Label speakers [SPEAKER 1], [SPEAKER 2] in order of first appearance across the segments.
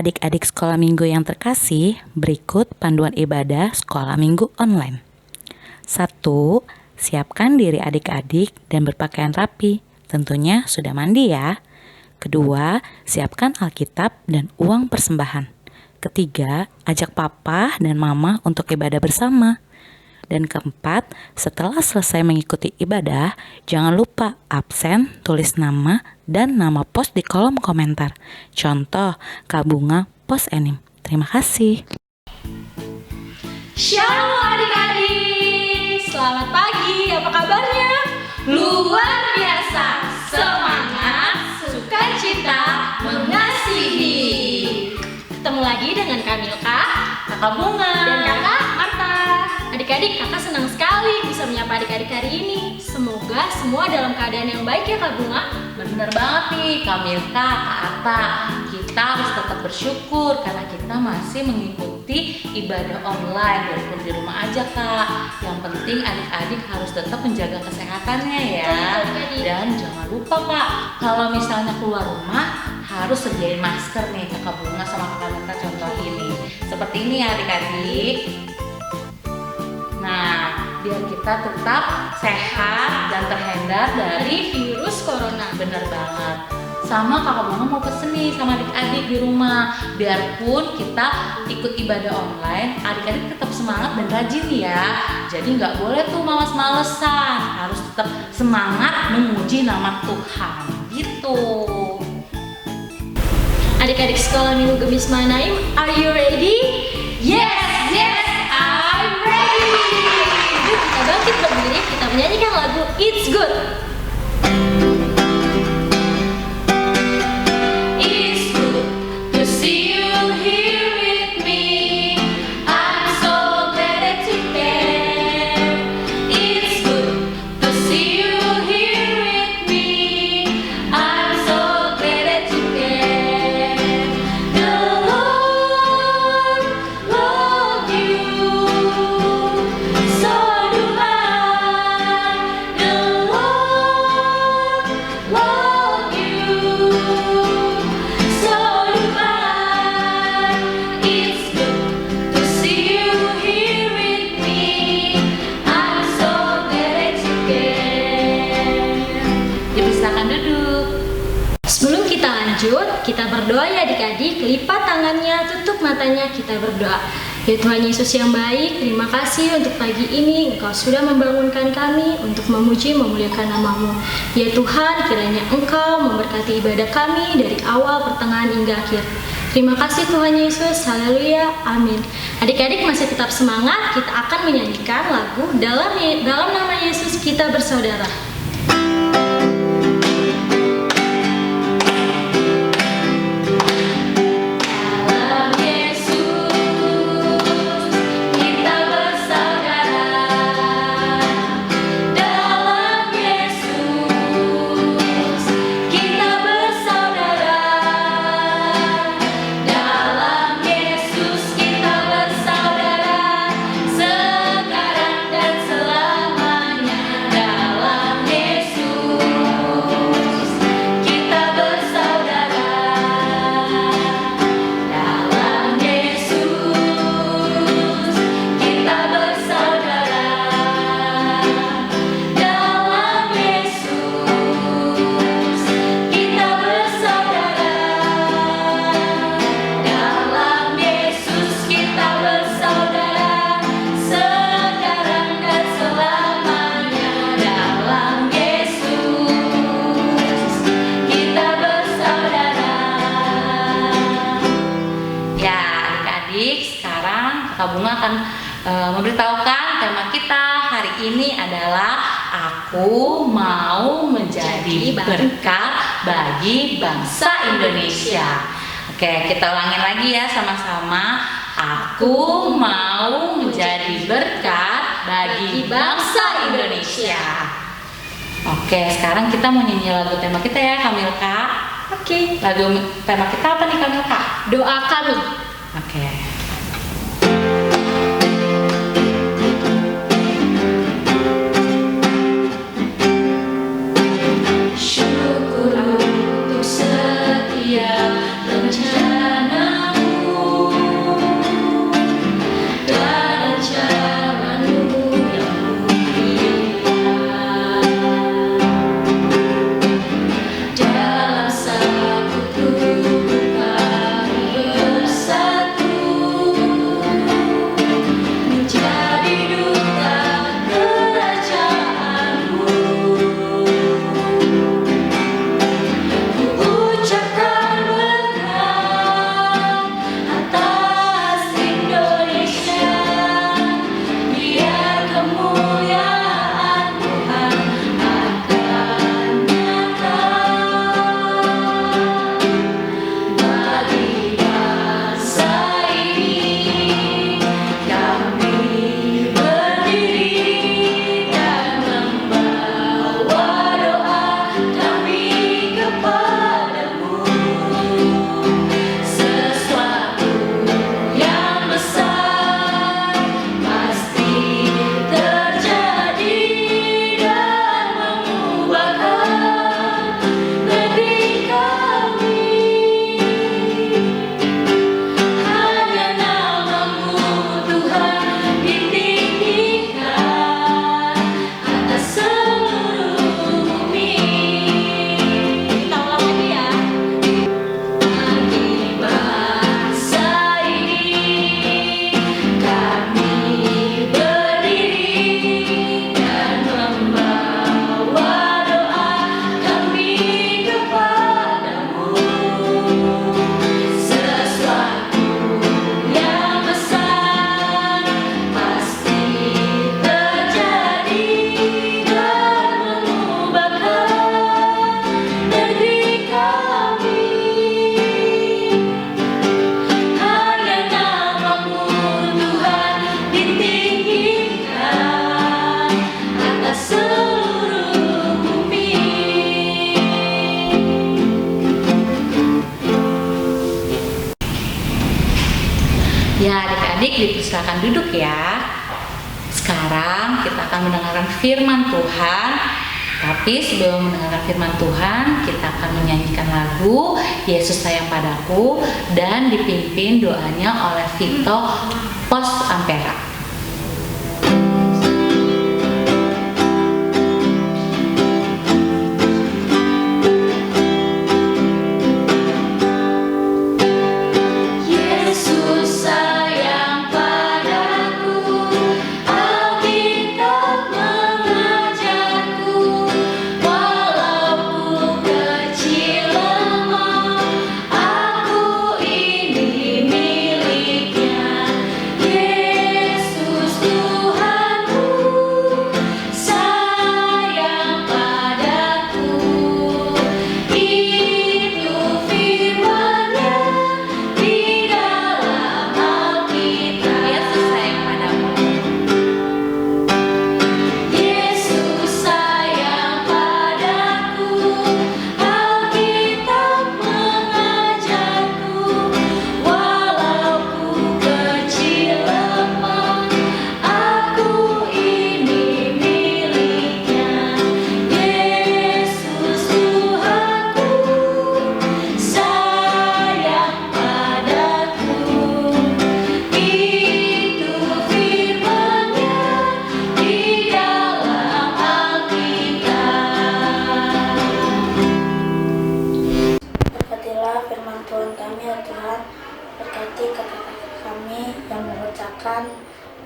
[SPEAKER 1] Adik-adik sekolah minggu yang terkasih, berikut panduan ibadah sekolah minggu online. 1. Siapkan diri adik-adik dan berpakaian rapi. Tentunya sudah mandi ya. 2. Siapkan Alkitab dan uang persembahan. 3. Ajak papa dan mama untuk ibadah bersama. Dan 4, setelah selesai mengikuti ibadah, jangan lupa absen, tulis nama, dan nama pos di kolom komentar. Contoh, Kak Bunga, pos Enim. Terima kasih.
[SPEAKER 2] Shalom adik-adik, selamat pagi, apa kabarnya? Luar biasa, semangat, sukacita, mengasihi. Ketemu lagi dengan Kak Milka,
[SPEAKER 3] Kakak Bunga,
[SPEAKER 2] dan Kakak Marta. Adik-adik, kakak senang sekali bisa menyapa adik-adik hari ini. Semoga semua dalam keadaan yang baik ya Kak Bunga.
[SPEAKER 3] bener banget nih Kak Milka, Kak Atta. Kita harus tetap bersyukur karena kita masih mengikuti ibadah online walaupun di rumah aja Kak. Yang penting adik-adik harus tetap menjaga kesehatannya ya. Dan jangan lupa Kak, kalau misalnya keluar rumah harus sediain masker nih Kakak Bunga sama Kakak Milka contoh ini. Seperti ini ya adik-adik. Nah, biar kita tetap sehat dan terhindar dari
[SPEAKER 2] virus corona.
[SPEAKER 3] bener banget. Sama Kakak Bunga mau pesen nih sama adik-adik di rumah. Biarpun kita ikut ibadah online, adik-adik tetap semangat dan rajin ya. Jadi nggak boleh tuh males-malesan. Harus tetap semangat memuji nama Tuhan. Gitu.
[SPEAKER 2] Adik-adik sekolah minggu Gemis Manaim, are you ready? Yes, I'm ready. Yuk kita bangkit berdiri, kita menyanyikan lagu It's Good. It's good to see you here with me. I'm so glad that you care. It's good to see you here with me. I'm so glad that you care. The Lord love you, so do I. The Lord love you, so do I. It's good to see you here with me. I'm so glad that you care.
[SPEAKER 3] Dipersilakan duduk.
[SPEAKER 2] Sebelum kita lanjut, kita berdoa ya adik-adik. Lipat tangannya, tutup matanya, kita berdoa. Ya Tuhan Yesus yang baik, terima kasih untuk pagi ini Engkau sudah membangunkan kami untuk memuji memuliakan nama-Mu. Ya Tuhan, kiranya Engkau memberkati ibadah kami dari awal, pertengahan hingga akhir. Terima kasih Tuhan Yesus, haleluya, amin. Adik-adik masih tetap semangat, kita akan menyanyikan lagu dalam nama Yesus kita bersaudara. Dalam Yesus kita bersaudara. Dalam Yesus kita bersaudara. Dalam Yesus kita bersaudara. Sekarang dan selamanya. Dalam Yesus kita bersaudara. Dalam Yesus kita bersaudara. Dalam Yesus kita bersaudara. Dalam Yesus kita bersaudara. Sekarang dan selamanya. Dalam Yesus kita bersaudara.
[SPEAKER 3] Ya, adik-adik, sekarang Kakak Bunga akan memberitahukan tema kita hari ini adalah Aku mau menjadi berkat bagi bangsa Indonesia. Oke, kita ulangin lagi ya sama-sama. Aku mau menjadi berkat bagi bangsa Indonesia. Oke, sekarang kita mau nyanyi lagu tema kita ya, Kak Milka.
[SPEAKER 2] Oke,
[SPEAKER 3] Lagu tema kita apa nih, Kak Milka?
[SPEAKER 2] doa kami.
[SPEAKER 3] Oke.
[SPEAKER 2] Syukur untuk setiap rencana.
[SPEAKER 3] Adik-adik dipersilakan duduk ya. Sekarang kita akan mendengarkan firman Tuhan. Tapi sebelum mendengarkan firman Tuhan, kita akan menyanyikan lagu Yesus Sayang Padaku dan dipimpin doanya oleh Vito Pos Ampera.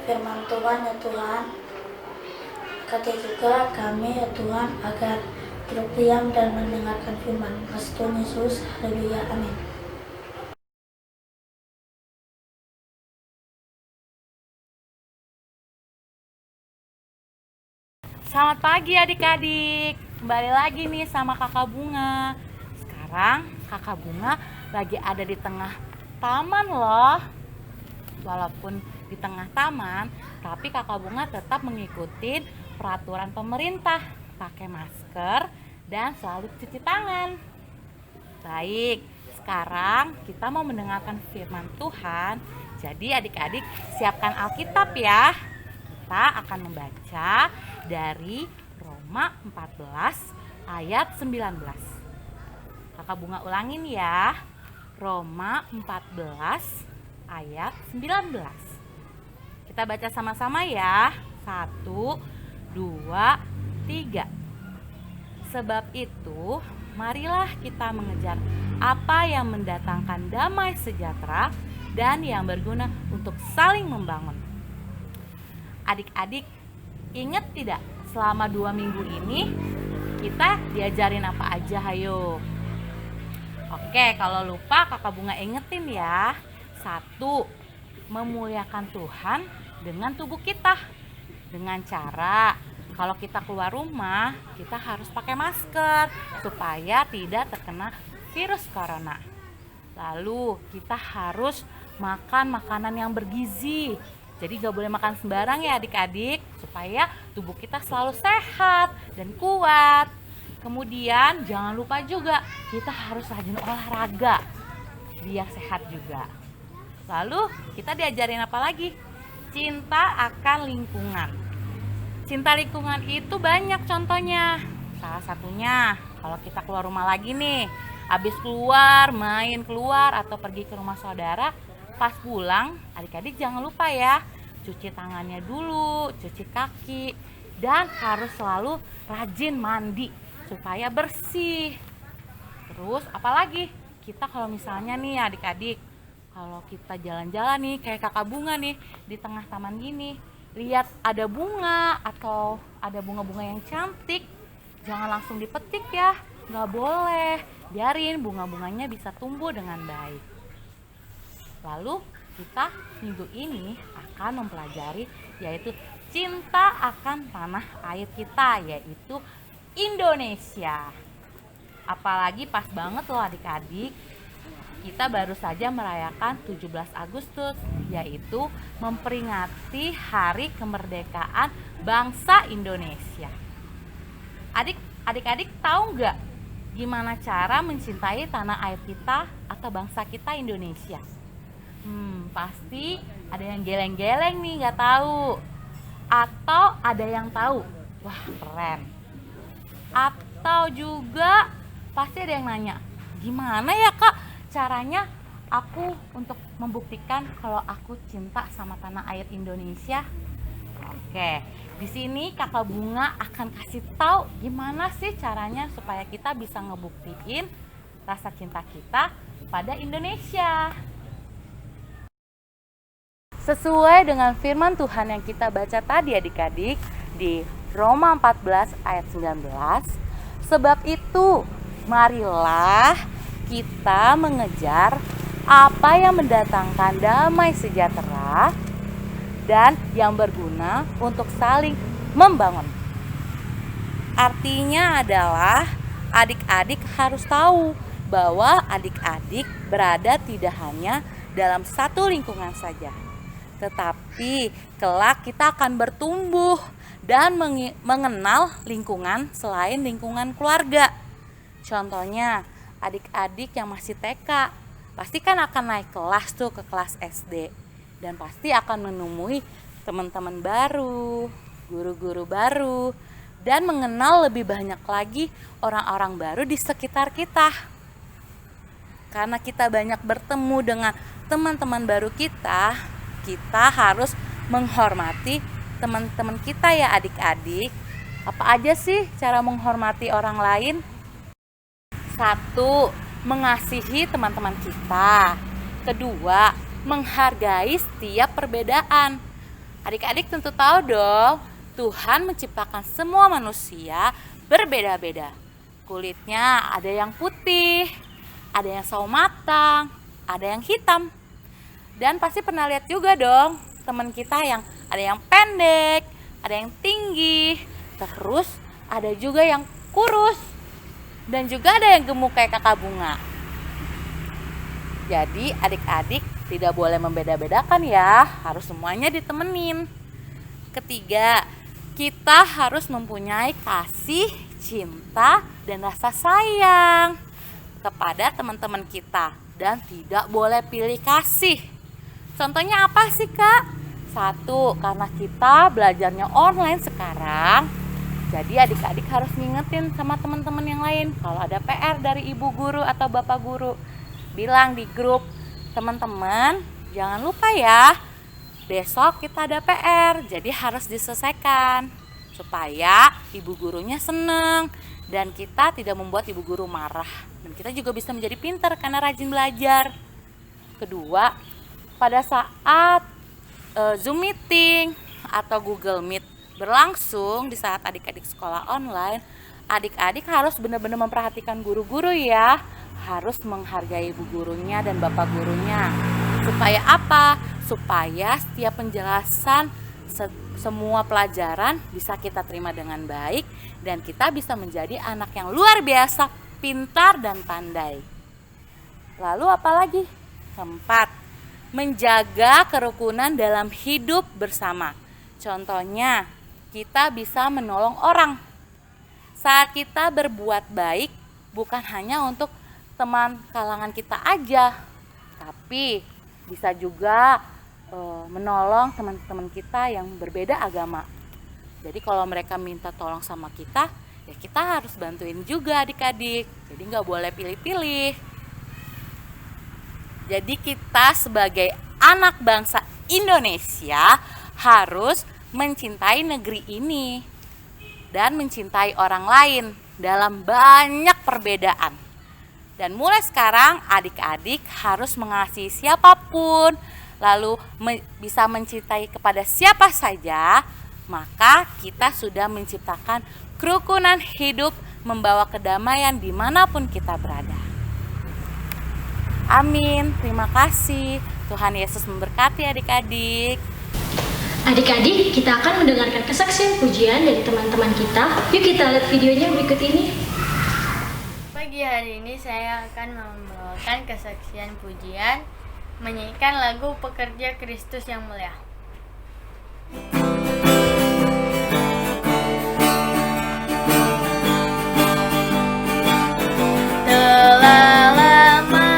[SPEAKER 4] Firman Tuhan ya Tuhan. Berkati juga kami ya Tuhan agar duduk diam dan mendengarkan firman Tuhan Yesus. Haleluya, amin.
[SPEAKER 1] Selamat pagi adik-adik. Kembali lagi nih sama Kakak Bunga. Sekarang Kakak Bunga lagi ada di tengah taman loh. Walaupun di tengah taman, tapi Kakak Bunga tetap mengikuti peraturan pemerintah, pakai masker dan selalu cuci tangan. Baik, sekarang kita mau mendengarkan firman Tuhan. Jadi adik-adik siapkan Alkitab ya. Kita akan membaca dari Roma 14 ayat 19. Kakak Bunga ulangin ya. Roma 14 ayat 19. Kita baca sama-sama ya. 1, 2, 3. Sebab itu, marilah kita mengejar apa yang mendatangkan damai sejahtera dan yang berguna untuk saling membangun. Adik-adik, ingat tidak selama 2 minggu ini kita diajarin apa aja, hayo? Oke, kalau lupa Kakak Bunga ingetin ya. 1, memuliakan Tuhan dengan tubuh kita. Dengan cara kalau kita keluar rumah, kita harus pakai masker supaya tidak terkena virus corona. Lalu kita harus makan makanan yang bergizi. Jadi gak boleh makan sembarang ya adik-adik, supaya tubuh kita selalu sehat dan kuat. Kemudian jangan lupa juga kita harus rajin olahraga biar sehat juga. Lalu kita diajarin apa lagi? Cinta akan lingkungan. Cinta lingkungan itu banyak contohnya. Salah satunya kalau kita keluar rumah lagi nih, habis keluar, main keluar atau pergi ke rumah saudara, pas pulang adik-adik jangan lupa ya, cuci tangannya dulu, cuci kaki, dan harus selalu rajin mandi supaya bersih. Terus apalagi? Kita kalau misalnya nih adik-adik, kalau kita jalan-jalan nih kayak Kakak Bunga nih di tengah taman gini, lihat ada bunga atau ada bunga-bunga yang cantik, jangan langsung dipetik ya, nggak boleh, biarin bunga-bunganya bisa tumbuh dengan baik. Lalu kita minggu ini akan mempelajari yaitu cinta akan tanah air kita, yaitu Indonesia. Apalagi pas banget loh adik-adik, kita baru saja merayakan 17 Agustus, yaitu memperingati hari kemerdekaan bangsa Indonesia. Adik-adik tahu nggak gimana cara mencintai tanah air kita atau bangsa kita Indonesia? Pasti
[SPEAKER 3] Ada yang geleng-geleng nih, nggak tahu. Atau ada yang tahu. Wah, keren. Atau juga pasti ada yang nanya, gimana ya Kak caranya aku untuk membuktikan kalau aku cinta sama tanah air Indonesia? Oke, di sini Kakak Bunga akan kasih tahu gimana sih caranya supaya kita bisa ngebuktiin rasa cinta kita pada Indonesia. Sesuai dengan firman Tuhan yang kita baca tadi adik-adik di Roma 14 ayat 19, sebab itu marilah kita mengejar apa yang mendatangkan damai sejahtera dan yang berguna untuk saling membangun. Artinya adalah adik-adik harus tahu bahwa adik-adik berada tidak hanya dalam satu lingkungan saja, tetapi kelak kita akan bertumbuh dan mengenal lingkungan selain lingkungan keluarga. Contohnya, adik-adik yang masih TK pasti kan akan naik kelas tuh ke kelas SD, dan pasti akan menemui teman-teman baru, guru-guru baru, dan mengenal lebih banyak lagi orang-orang baru di sekitar kita. Karena kita banyak bertemu dengan teman-teman baru kita harus menghormati teman-teman kita ya adik-adik. Apa aja sih cara menghormati orang lain? 1. Mengasihi teman-teman kita. 2. Menghargai setiap perbedaan. Adik-adik tentu tahu dong, Tuhan menciptakan semua manusia berbeda-beda. Kulitnya ada yang putih, ada yang sawo matang, ada yang hitam. Dan pasti pernah lihat juga dong teman kita yang ada yang pendek, ada yang tinggi, terus ada juga yang kurus, dan juga ada yang gemuk kayak Kakak Bunga. Jadi adik-adik tidak boleh membeda-bedakan ya, harus semuanya ditemenin. 3, kita harus mempunyai kasih, cinta, dan rasa sayang kepada teman-teman kita, dan tidak boleh pilih kasih. Contohnya apa sih Kak? 1, karena kita belajarnya online sekarang, jadi adik-adik harus ngingetin sama teman-teman yang lain. Kalau ada PR dari ibu guru atau bapak guru, bilang di grup, teman-teman jangan lupa ya, besok kita ada PR, jadi harus diselesaikan supaya ibu gurunya seneng dan kita tidak membuat ibu guru marah, dan kita juga bisa menjadi pintar karena rajin belajar. 2, pada saat Zoom meeting atau Google Meet berlangsung di saat adik-adik sekolah online, adik-adik harus benar-benar memperhatikan guru-guru ya, harus menghargai ibu gurunya dan bapak gurunya. Supaya apa? Supaya setiap penjelasan semua pelajaran bisa kita terima dengan baik, dan kita bisa menjadi anak yang luar biasa, pintar dan pandai. Lalu apa lagi? 4, menjaga kerukunan dalam hidup bersama. Contohnya, kita bisa menolong orang. Saat kita berbuat baik, bukan hanya untuk teman kalangan kita aja, tapi bisa juga menolong teman-teman kita yang berbeda agama. Jadi kalau mereka minta tolong sama kita, ya kita harus bantuin juga adik-adik. Jadi nggak boleh pilih-pilih. Jadi kita sebagai anak bangsa Indonesia harus mencintai negeri ini dan mencintai orang lain dalam banyak perbedaan. Dan mulai sekarang adik-adik harus mengasihi siapapun, lalu bisa mencintai kepada siapa saja, maka kita sudah menciptakan kerukunan hidup membawa kedamaian dimanapun kita berada. Amin. Terima kasih. Tuhan Yesus memberkati adik-adik.
[SPEAKER 2] Adik-adik, kita akan mendengarkan kesaksian pujian dari teman-teman kita. Yuk kita lihat videonya berikut ini.
[SPEAKER 5] Pagi hari ini saya akan membawakan kesaksian pujian menyanyikan lagu Pekerja Kristus yang Mulia. Telah lama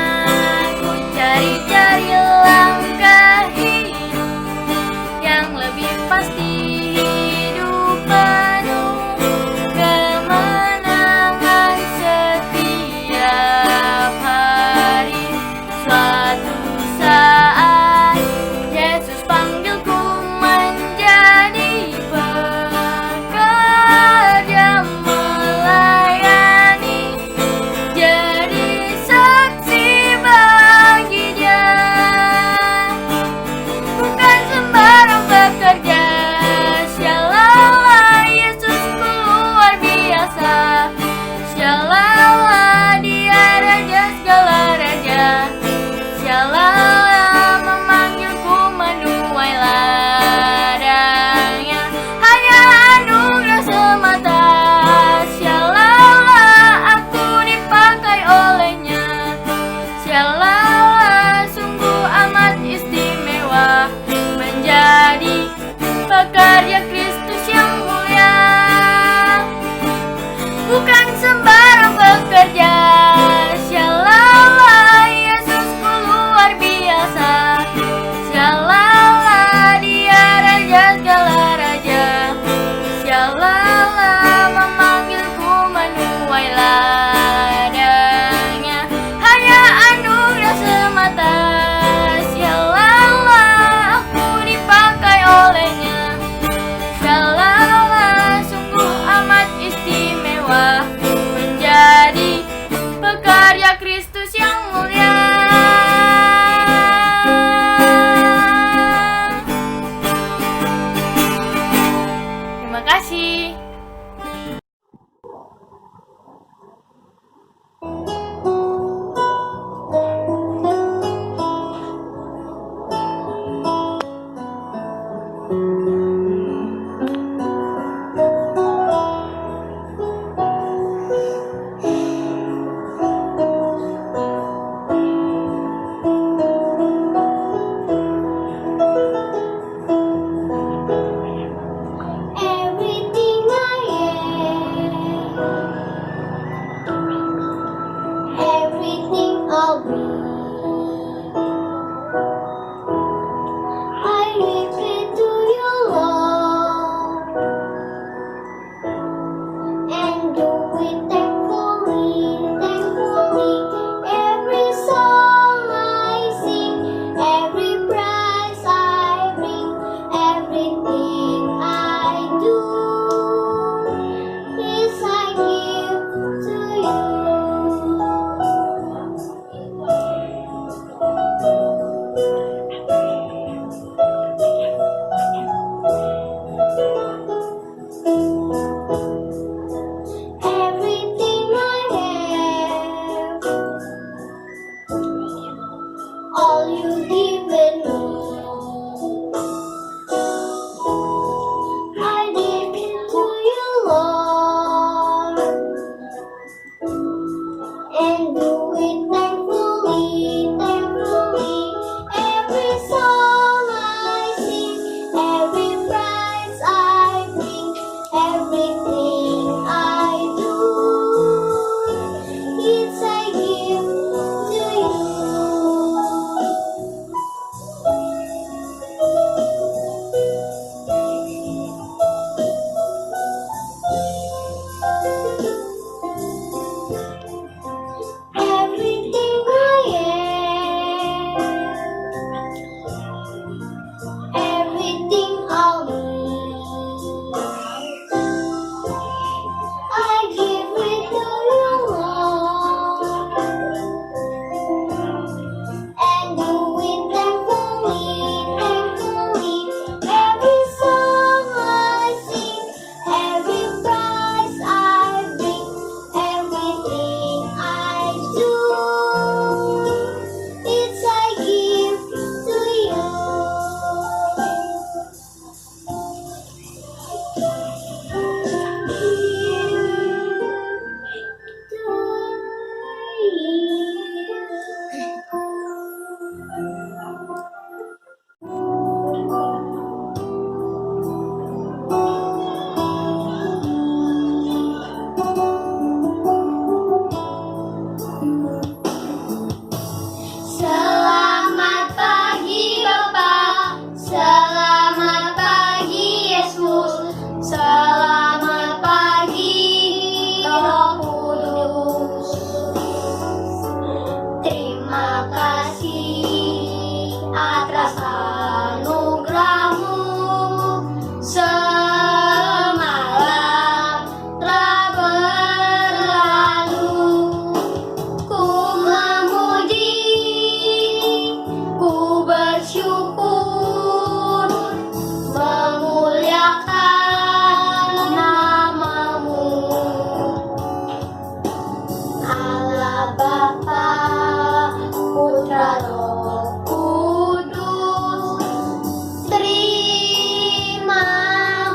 [SPEAKER 5] ku cari-cari langkah hidup
[SPEAKER 4] and do it thankfully, thankfully. Every song I sing, every prize I bring, everything I do, it's I give to you. Everything I am, everything I'll need, I give it to you, Lord, and do it thankfully, thankfully. Every song I sing, every prize I bring, everything I do, it's I give to you. Selamat pagi Bapak, selamat pagi Yesus, selamat pagi Roh Kudus. Terima kasih atas anugerah-Mu, semalam telah berlalu. Ku memuji, ku bersyukur, memuliakan nama-Mu. Allah Bapa, Putra, Roh Kudus, terima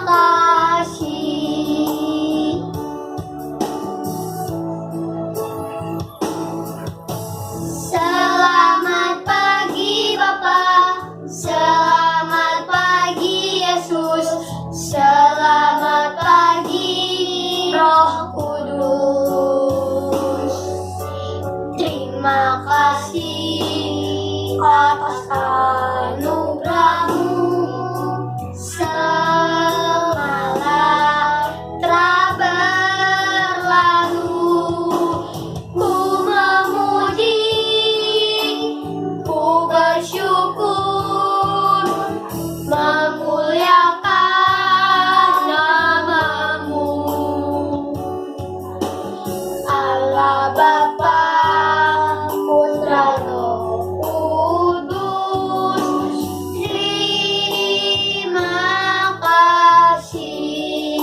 [SPEAKER 4] kasih. Selamat pagi Bapak, selamat pagi Yesus, selamat pagi Roh Kudus. Terima kasih atas anugerah-Mu, semalam telah berlalu. Ku memuji, ku bersyukur, memuliakan nama-Mu. Allah Bapa, Putra, Roh Kudus, terima kasih.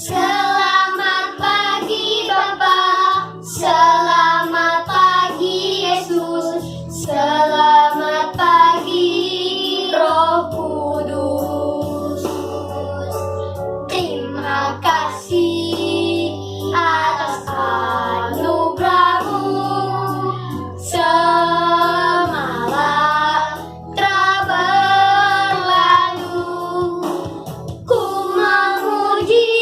[SPEAKER 4] Selamat pagi Bapak, selamat pagi Yesus, selamat pagi Roh Kudus. Terima kasih atas anugerah-Mu, semalam telah berlalu. Ku memuji,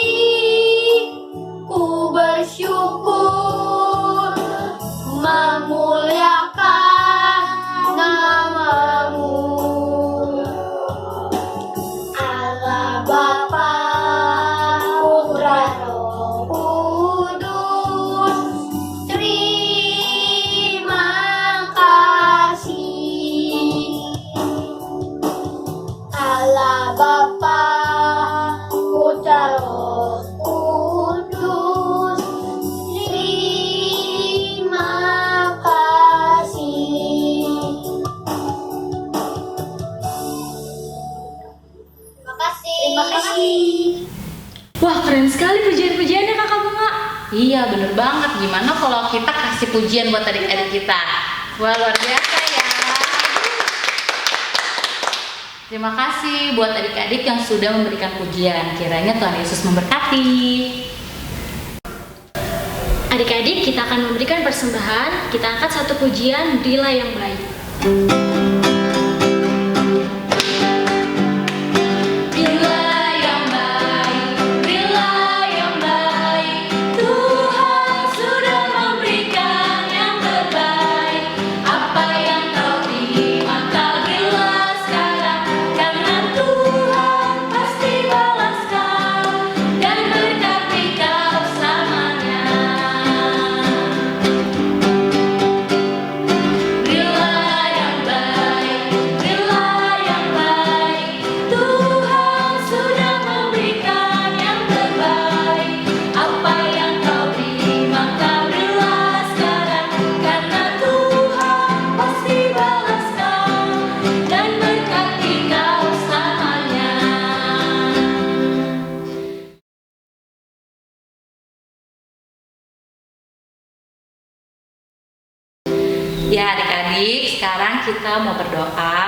[SPEAKER 4] ku bersyukur, memuliakan nama-Mu. Allah Bapa, Putra, Roh Kudus, terima kasih. Allah Bapa, Putra, Roh Kudus, terima kasih. Terima kasih.
[SPEAKER 2] Wah, keren sekali pujian-pujiannya Kakak Bunga.
[SPEAKER 3] Iya, bener banget. Gimana kalau kita kasih pujian buat adik-adik kita? Wah, luar biasa ya. Terima kasih buat adik-adik yang sudah memberikan pujian. Kiranya Tuhan Yesus memberkati.
[SPEAKER 2] Adik-adik, kita akan memberikan persembahan. Kita angkat satu pujian, Berilah yang Baik.
[SPEAKER 3] Ya adik-adik, sekarang kita mau berdoa.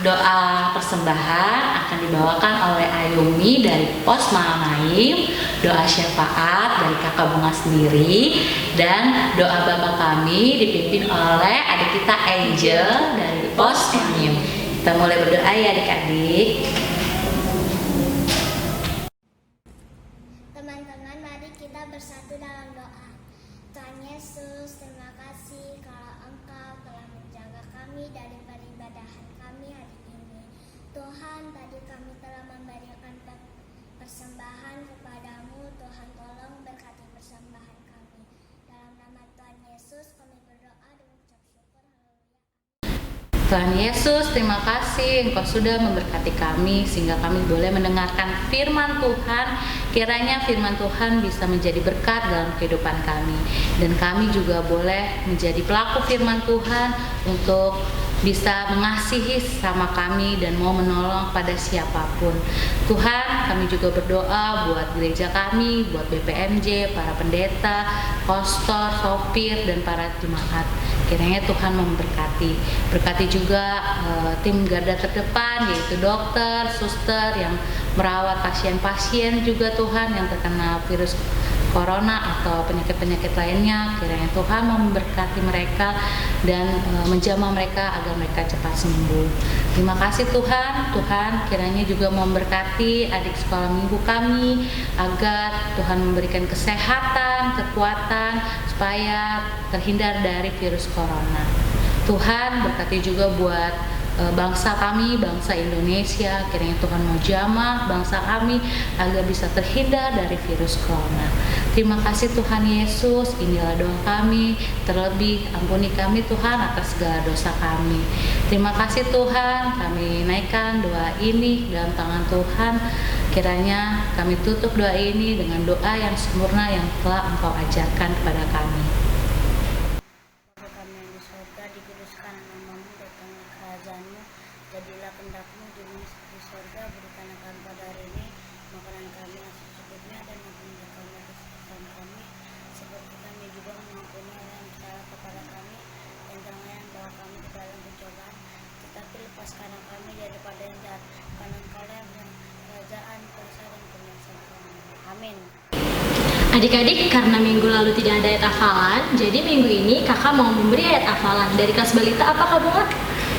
[SPEAKER 3] Doa persembahan akan dibawakan oleh Ayumi dari Pos Mahanaim, doa syafaat dari Kakak Bunga sendiri, dan doa Bapa kami dipimpin oleh adik kita Angel dari Pos Mahanaim. Kita mulai berdoa ya adik-adik.
[SPEAKER 6] Teman-teman, mari kita bersatu dalam doa. Tuhan Yesus, terima kasih kalau Engkau telah menjaga kami dari peribadahan kami hari ini. Tuhan, tadi kami telah memberikan persembahan kepadamu. Tuhan, tolong berkati persembahan kami. Dalam nama Tuhan Yesus, kami berdoa dan mengucap syukur. Haleluya.
[SPEAKER 3] Tuhan Yesus, terima kasih Engkau sudah memberkati kami sehingga kami boleh mendengarkan firman Tuhan. Kiranya firman Tuhan bisa menjadi berkat dalam kehidupan kami, dan kami juga boleh menjadi pelaku firman Tuhan untuk bisa mengasihi sama kami dan mau menolong pada siapapun. Tuhan, kami juga berdoa buat gereja kami, buat BPMJ, para pendeta, pastor, sopir, dan para jemaat. Kiranya Tuhan memberkati. Berkati juga tim garda terdepan, yaitu dokter, suster yang merawat pasien-pasien juga Tuhan yang terkena virus corona atau penyakit-penyakit lainnya. Kiranya Tuhan memberkati mereka dan menjamah mereka agar mereka cepat sembuh. Terima kasih Tuhan. Tuhan kiranya juga memberkati adik sekolah minggu kami agar Tuhan memberikan kesehatan, kekuatan supaya terhindar dari virus corona. Tuhan berkati juga buat bangsa kami, bangsa Indonesia. Kiranya Tuhan mau jamah bangsa kami agar bisa terhindar dari virus corona. Terima kasih Tuhan Yesus, inilah doa kami. Terlebih ampuni kami Tuhan atas segala dosa kami. Terima kasih Tuhan, kami naikkan doa ini dalam tangan Tuhan. Kiranya kami tutup doa ini dengan doa yang sempurna yang telah Engkau ajarkan kepada kami.
[SPEAKER 6] Bapa kami yang di surga, dikuduskan namamu, datanglah kerajaanmu, jadilah kehendak-mu di bumi seperti surga. Berikanlah kami pada hari ini makanan kami yang secukupnya, dan ampunilah kami atas kesalahan kami, seperti kami juga mengampuni orang yang bersalah kepada kami, dan jangan bawa kami ke dalam pencobaan, tetapi lepaskan kami daripada yang jahat, karena Engkaulah yang punya kerajaan, kuasa, dan kemuliaan. Amin.
[SPEAKER 2] Adik-adik, karena minggu lalu tidak ada ayat hafalan, jadi minggu ini kakak mau memberi ayat hafalan. Dari kelas balita apa Kak Bunga?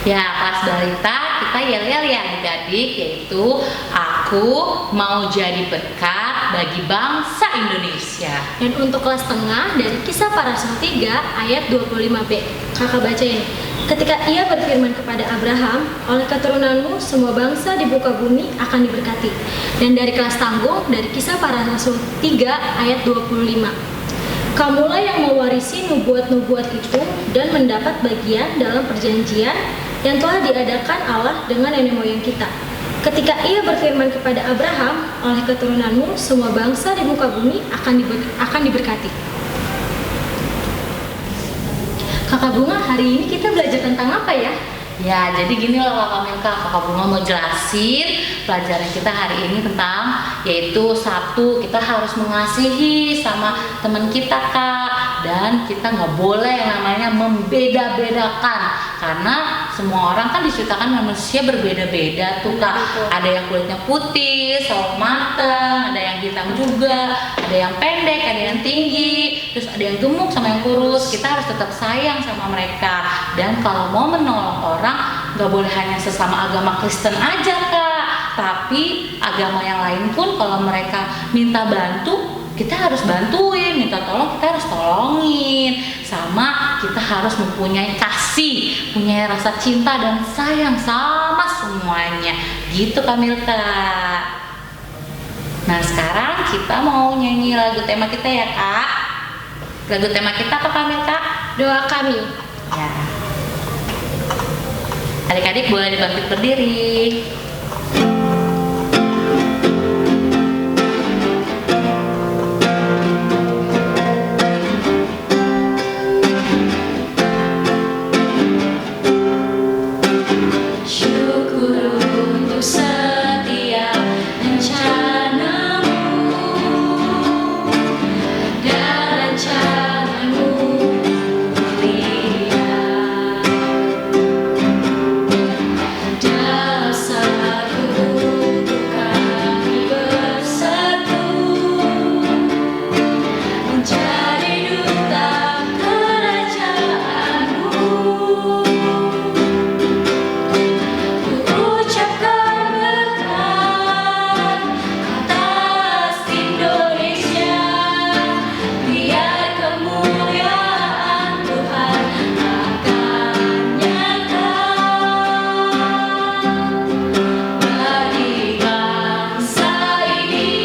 [SPEAKER 3] Ya, kelas balita kita yel-yel ya adik-adik, yaitu aku mau jadi berkat bagi bangsa Indonesia.
[SPEAKER 2] Dan untuk kelas tengah dari Kisah Para Rasul 3 ayat 25b. Kakak bacain. Ketika ia berfirman kepada Abraham, oleh keturunanmu semua bangsa di muka bumi akan diberkati. Dan dari kelas tanggung dari Kisah Para Rasul 3 ayat 25. Kamulah yang mewarisi nubuat-nubuat itu dan mendapat bagian dalam perjanjian yang telah diadakan Allah dengan nenek moyang kita. Ketika ia berfirman kepada Abraham, oleh keturunanmu semua bangsa di muka bumi akan diberkati. Kakak Bunga, hari ini kita belajar tentang apa ya?
[SPEAKER 3] Ya, jadi gini loh Kakak Milka, Kakak Bunga mau jelasin pelajaran kita hari ini tentang yaitu satu, kita harus mengasihi sama teman kita Kak, dan kita nggak boleh yang namanya membeda-bedakan, karena semua orang kan diciptakan manusia berbeda-beda tuh Kak. Ada yang kulitnya putih, sawo mateng, ada yang hitam juga, ada yang pendek, ada yang tinggi, terus ada yang gemuk sama yang kurus. Kita harus tetap sayang sama mereka, dan kalau mau menolong orang nggak boleh hanya sesama agama Kristen aja Kak, tapi agama yang lain pun kalau mereka minta bantu kita harus bantuin, minta tolong kita harus tolongin, sama kita harus mempunyai kasih, punya rasa cinta dan sayang sama semuanya gitu Kak Milka. Nah sekarang kita mau nyanyi lagu tema kita ya Kak. Lagu tema kita apa Kak Milka?
[SPEAKER 2] Doa kami.
[SPEAKER 3] Ya. Adik-adik boleh dibangkit berdiri.
[SPEAKER 2] Syukur untuk setiap rencanamu dan rancanganmu mulia. Dalam satu kami bersatu menjadi duta kerajaanmu. Ucapkan berkat atas Indonesia, biar kemuliaan Tuhan akan nyata bagi bangsa ini.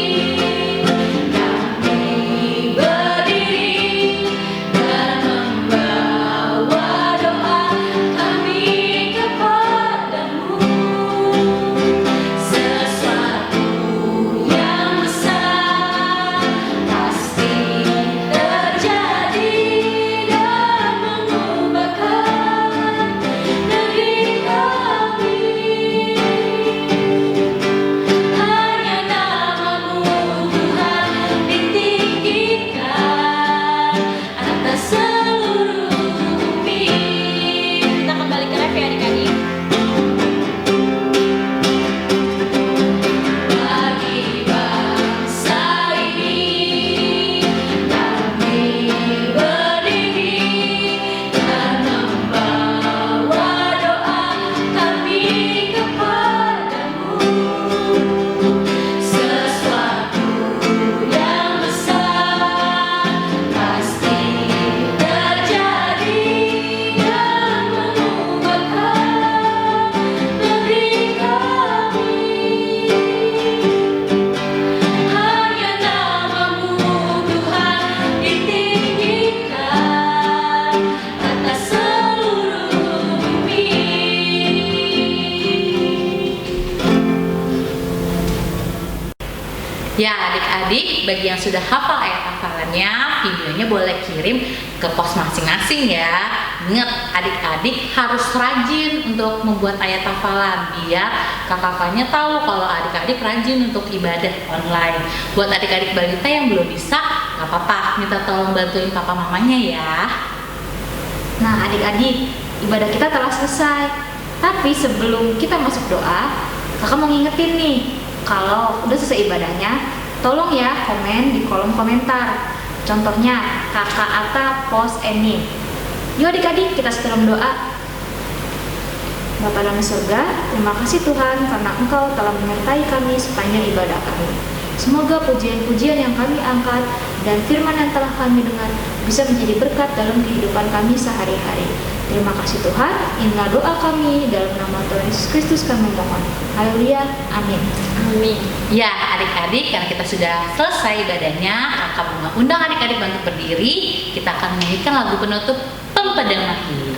[SPEAKER 2] Kami berdiri dan membawa doa kami kepadamu. Sesuatu yang besar pasti terjadi dan mengubahkan negeri kami. Hanya namamu Tuhan ditinggikan atas seluruh bumi. Kita kembali ke ref ya adik-adik. Bagi bangsa ini kami berdiri dan membawa doa kami kepadamu. Sesuatu yang besar pasti terjadi dan mengubahkan negeri kami. Hanya namamu Tuhan ditinggikan atas seluruh bumi.
[SPEAKER 3] Ya adik-adik, bagi yang sudah hafal ayat hafalannya, videonya boleh kirim ke pos masing-masing ya. Ingat, adik-adik harus rajin untuk membuat ayat hafalan biar kakak-kakaknya tahu kalau adik-adik rajin untuk ibadah online. Buat adik-adik balita yang belum bisa, gak apa-apa, minta tolong bantuin papa mamanya ya.
[SPEAKER 2] Nah adik-adik, ibadah kita telah selesai. Tapi sebelum kita masuk doa, kakak mau ngingetin nih, kalau udah selesai ibadahnya, tolong ya komen di kolom komentar. Contohnya kakak Ata post Eni. Yuk adik-adik kita dalam doa. Bapa dalam surga, terima kasih Tuhan karena Engkau telah menyertai kami sepanjang ibadah kami. Semoga pujian-pujian yang kami angkat dan firman yang telah kami dengar bisa menjadi berkat dalam kehidupan kami sehari-hari. Terima kasih Tuhan, inilah doa kami dalam nama Tuhan Yesus Kristus kami mohon. Haleluya, amin. Amin.
[SPEAKER 3] Ya adik-adik, karena kita sudah selesai ibadahnya, kakak Bunga undang adik-adik bantu berdiri. Kita akan menyanyikan lagu penutup Pempada Mahia.